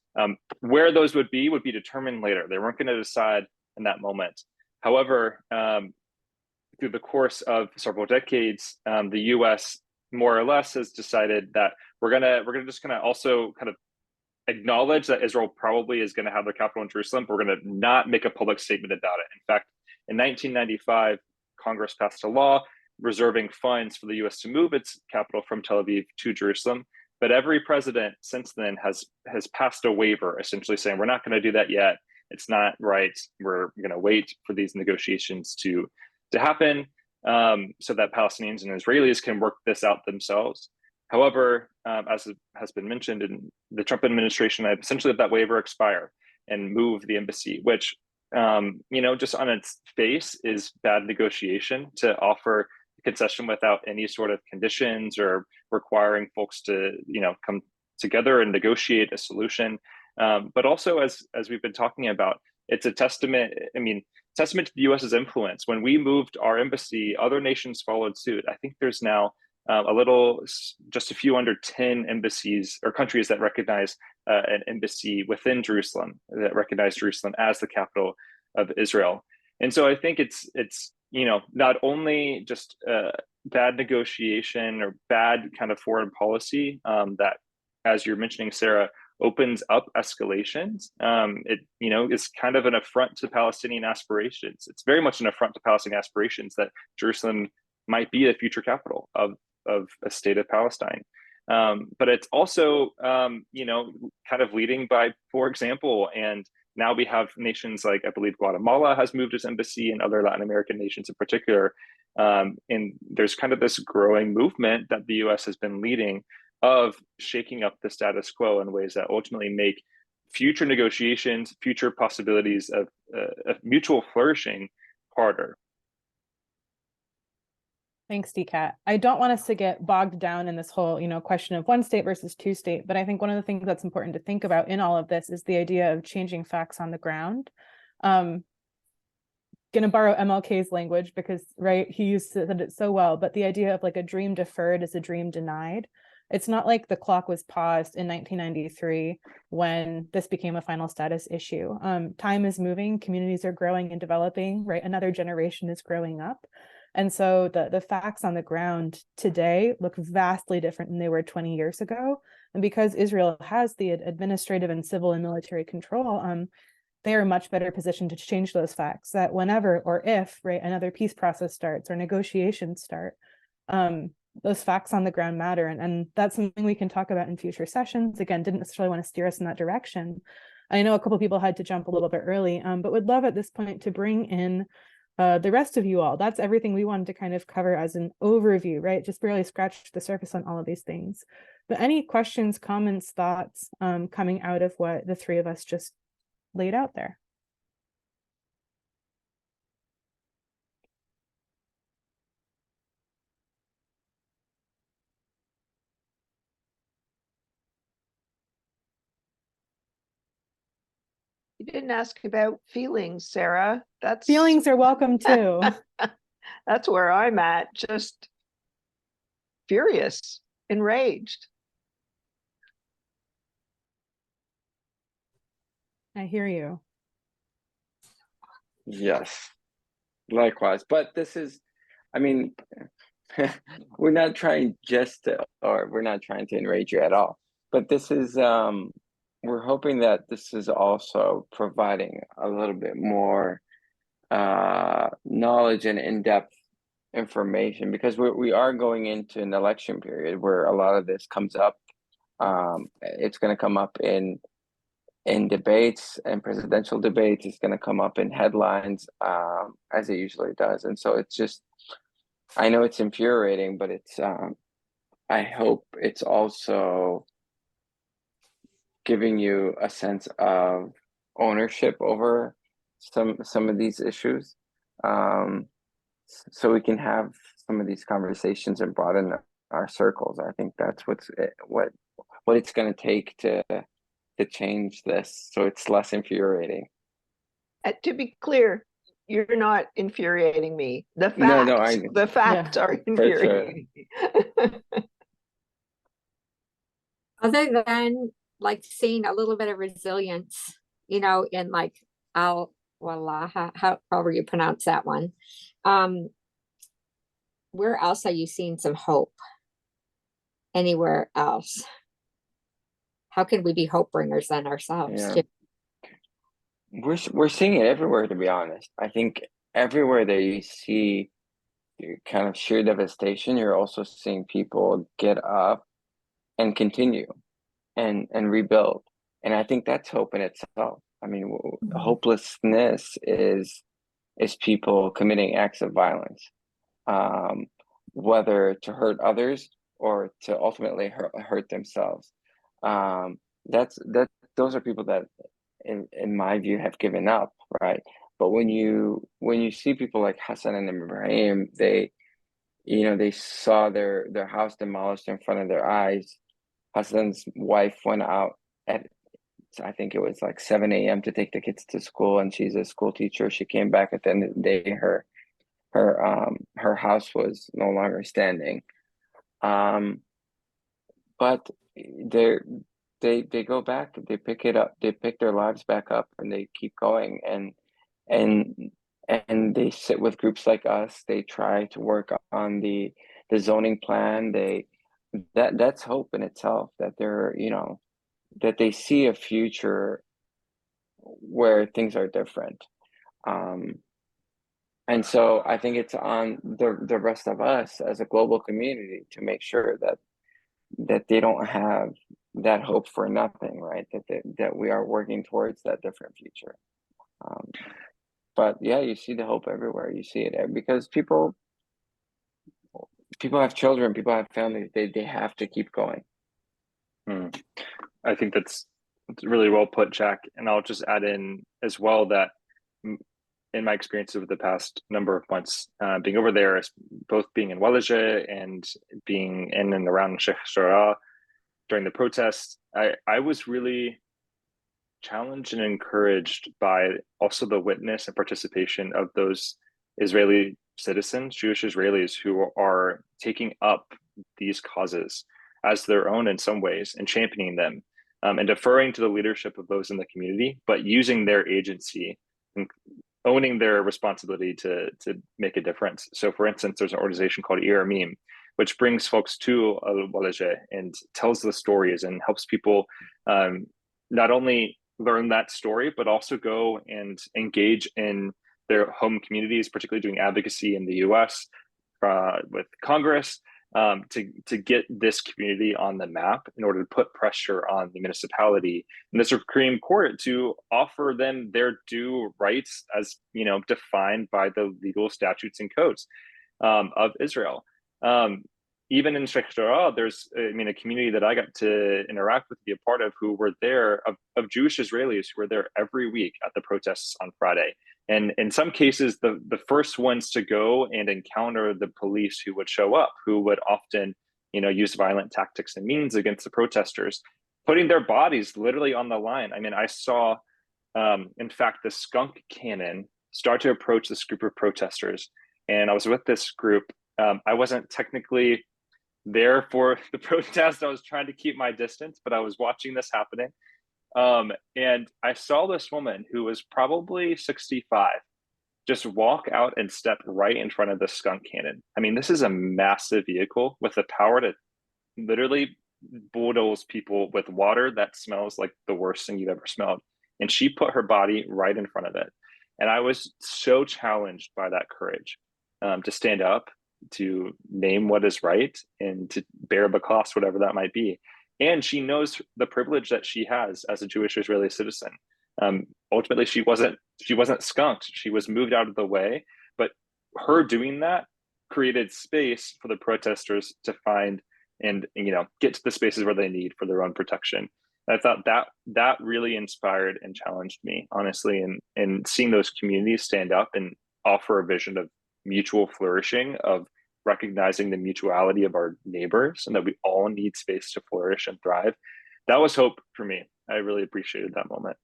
where those would be determined later. They weren't going to decide in that moment. However, through the course of several decades, the U.S. more or less has decided that we're gonna also kind of acknowledge that Israel probably is going to have their capital in Jerusalem, but we're going to not make a public statement about it. In fact, in 1995, Congress passed a law reserving funds for the U.S. to move its capital from Tel Aviv to Jerusalem. But every president since then has passed a waiver, essentially saying we're not going to do that yet. It's not right. We're going to wait for these negotiations to happen, so that Palestinians and Israelis can work this out themselves. However, as has been mentioned, in the Trump administration, I essentially let that waiver expire and move the embassy, which, just on its face is bad negotiation to offer concession without any sort of conditions or requiring folks to, come together and negotiate a solution. But also, as we've been talking about, it's a testament to the US's influence. When we moved our embassy, other nations followed suit. I think there's now just a few under 10 embassies or countries that recognize an embassy within Jerusalem, that recognize Jerusalem as the capital of Israel. And so I think it's not only just bad negotiation or bad kind of foreign policy that, as you're mentioning, Sarah, opens up escalations. It is kind of an affront to Palestinian aspirations. It's very much an affront to Palestinian aspirations that Jerusalem might be the future capital of a state of Palestine. But it's also kind of leading by poor example. And now we have nations like, I believe, Guatemala has moved its embassy, and other Latin American nations in particular. And there's kind of this growing movement that the US has been leading of shaking up the status quo in ways that ultimately make future negotiations, future possibilities of mutual flourishing harder. Thanks, DCAT. I don't want us to get bogged down in this whole, question of one state versus two state, but I think one of the things that's important to think about in all of this is the idea of changing facts on the ground. Going to borrow MLK's language because, right, he said it so well, but the idea of a dream deferred is a dream denied. It's not like the clock was paused in 1993 when this became a final status issue. Time is moving, communities are growing and developing, right? Another generation is growing up. And so the facts on the ground today look vastly different than they were 20 years ago. And because Israel has the administrative and civil and military control, they are much better positioned to change those facts, that whenever or if, right, another peace process starts or negotiations start, those facts on the ground matter. And that's something we can talk about in future sessions. Again, didn't necessarily want to steer us in that direction. I know a couple of people had to jump a little bit early, but would love at this point to bring in the rest of you all. That's everything we wanted to kind of cover as an overview, right? Just barely scratched the surface on all of these things. But any questions, comments, thoughts coming out of what the three of us just laid out there? You didn't ask about feelings, Sarah. Feelings are welcome too. That's where I'm at, just furious, enraged. I hear you. Yes, likewise. But this is, I mean, we're not trying we're not trying to enrage you at all. But this is, we're hoping that this is also providing a little bit more knowledge and in-depth information, because we are going into an election period where a lot of this comes up. It's going to come up in debates and presidential debates. It's going to come up in headlines, as it usually does. And so it's just, I know it's infuriating, but it's I hope it's also giving you a sense of ownership over some of these issues, so we can have some of these conversations and broaden our circles. I think that's what it's going to take to change this, so it's less infuriating. To be clear, you're not infuriating me. The facts, No, the facts are infuriating me. Other than like seeing a little bit of resilience, you know, in like however you pronounce that one. Where else are you seeing some hope? Anywhere else? How can we be hope bringers then ourselves? Yeah. We're seeing it everywhere, to be honest. I think everywhere that you see kind of sheer devastation, you're also seeing people get up and continue and rebuild. And I think that's hope in itself. I mean, hopelessness is people committing acts of violence, whether to hurt others or to ultimately hurt themselves. Those are people that, in my view, have given up, right? But when you see people like Hassan and Ibrahim, they saw their house demolished in front of their eyes. Hassan's wife went out at, I think it was like 7 a.m. to take the kids to school, and she's a school teacher. She came back at the end of the day. Her house was no longer standing. But they go back, they pick it up, they pick their lives back up, and they keep going, and they sit with groups like us. They try to work on the zoning plan. That's hope in itself, that they're, that they see a future where things are different. And so I think it's on the rest of us as a global community to make sure that they don't have that hope for nothing, right? That we are working towards that different future. But yeah, you see the hope everywhere. You see it because people have children, people have families. They have to keep going. I think that's really well put, Jack. And I'll just add in as well that in my experience over the past number of months, being over there, both being in Walije and being in and around Sheikh Jarrah during the protests, I was really challenged and encouraged by also the witness and participation of those Israeli citizens, Jewish Israelis, who are taking up these causes as their own in some ways and championing them, and deferring to the leadership of those in the community, but using their agency and owning their responsibility to make a difference. So for instance, there's an organization called ReImagine, which brings folks to Walije and tells the stories and helps people not only learn that story, but also go and engage in their home communities, particularly doing advocacy in the US with Congress, to get this community on the map in order to put pressure on the municipality and the Supreme Court to offer them their due rights as, defined by the legal statutes and codes of Israel. Even in Sheikh Jarrah, there's, a community that I got to interact with, be a part of, who were there, of Jewish Israelis who were there every week at the protests on Friday. And in some cases, the first ones to go and encounter the police who would show up, who would often, use violent tactics and means against the protesters, putting their bodies literally on the line. I saw, in fact, the skunk cannon start to approach this group of protesters. And I was with this group. I wasn't technically there for the protest. I was trying to keep my distance, but I was watching this happening. And I saw this woman who was probably 65 just walk out and step right in front of the skunk cannon. This is a massive vehicle with the power to literally bulldoze people with water that smells like the worst thing you've ever smelled. And she put her body right in front of it. And I was so challenged by that courage, to stand up, to name what is right, and to bear the cost, whatever that might be. And she knows the privilege that she has as a Jewish Israeli citizen. Ultimately, she wasn't skunked. She was moved out of the way, but her doing that created space for the protesters to find and get to the spaces where they need for their own protection. And I thought that really inspired and challenged me, honestly, and seeing those communities stand up and offer a vision of mutual flourishing, of recognizing the mutuality of our neighbors and that we all need space to flourish and thrive. That was hope for me. I really appreciated that moment.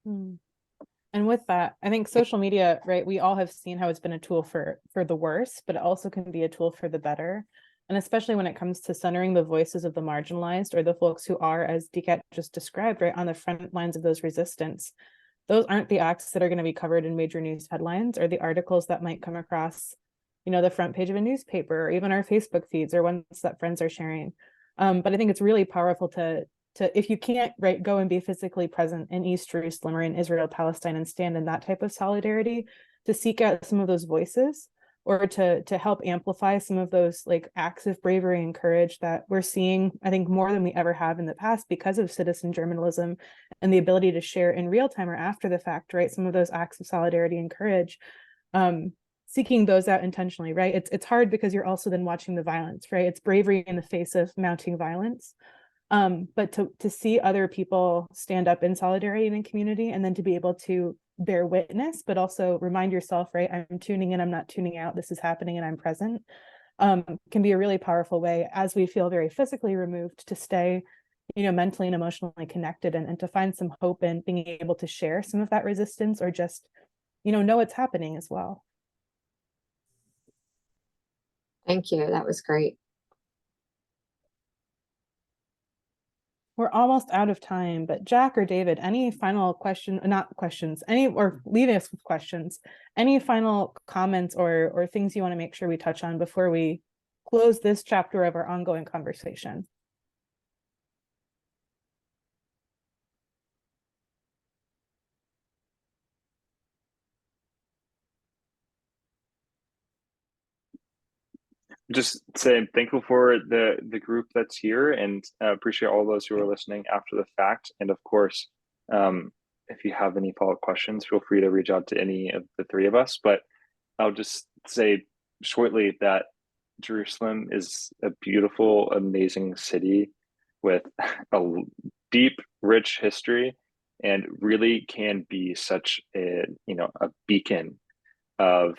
And with that, I think social media, right, we all have seen how it's been a tool for the worse, but it also can be a tool for the better. And especially when it comes to centering the voices of the marginalized, or the folks who are, as DCAT just described, right, on the front lines of those resistance. Those aren't the acts that are going to be covered in major news headlines, or the articles that might come across, the front page of a newspaper, or even our Facebook feeds, or ones that friends are sharing. But I think it's really powerful to if you can't, right, go and be physically present in East Jerusalem or in Israel, Palestine, and stand in that type of solidarity, to seek out some of those voices, or to help amplify some of those like acts of bravery and courage that we're seeing, I think, more than we ever have in the past because of citizen journalism and the ability to share in real time or after the fact, right, some of those acts of solidarity and courage, seeking those out intentionally, right? It's hard because you're also then watching the violence, right? It's bravery in the face of mounting violence. But to see other people stand up in solidarity in a community, and then to be able to bear witness, but also remind yourself, right, I'm tuning in, I'm not tuning out, this is happening and I'm present, can be a really powerful way, as we feel very physically removed, to stay, mentally and emotionally connected, and to find some hope in being able to share some of that resistance, or just, know it's happening as well. Thank you. That was great. We're almost out of time, but Jack or David, any final leaving us with questions, any final comments or things you want to make sure we touch on before we close this chapter of our ongoing conversation? Just say I'm thankful for the group that's here, and appreciate all those who are listening after the fact. And of course, if you have any follow-up questions, feel free to reach out to any of the three of us. But I'll just say shortly that Jerusalem is a beautiful, amazing city with a deep, rich history, and really can be such a beacon of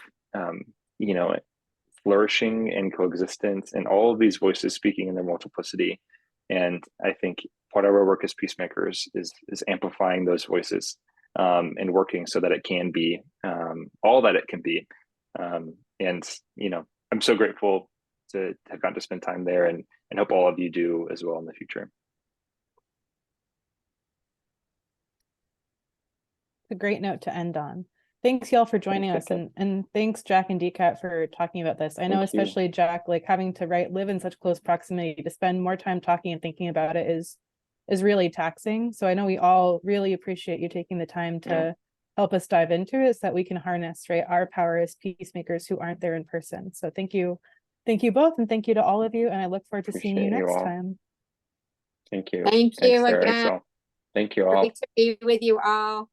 flourishing and coexistence, and all of these voices speaking in their multiplicity. And I think part of our work as peacemakers is amplifying those voices, and working so that it can be all that it can be. And I'm so grateful to have gotten to spend time there, and hope all of you do as well in the future. A great note to end on. Thanks y'all for joining us, and thanks Jack and DCAT for talking about this. I know especially Jack, like having to live in such close proximity, to spend more time talking and thinking about it is really taxing. So I know we all really appreciate you taking the time to help us dive into it, so that we can harness, right, our power as peacemakers who aren't there in person. So thank you Thank you both, and thank you to all of you, and I look forward to seeing you Appreciate you next all. time. Thank you. Thank Thanks, you Sarah. again. So, thank you all. Great to be with you all.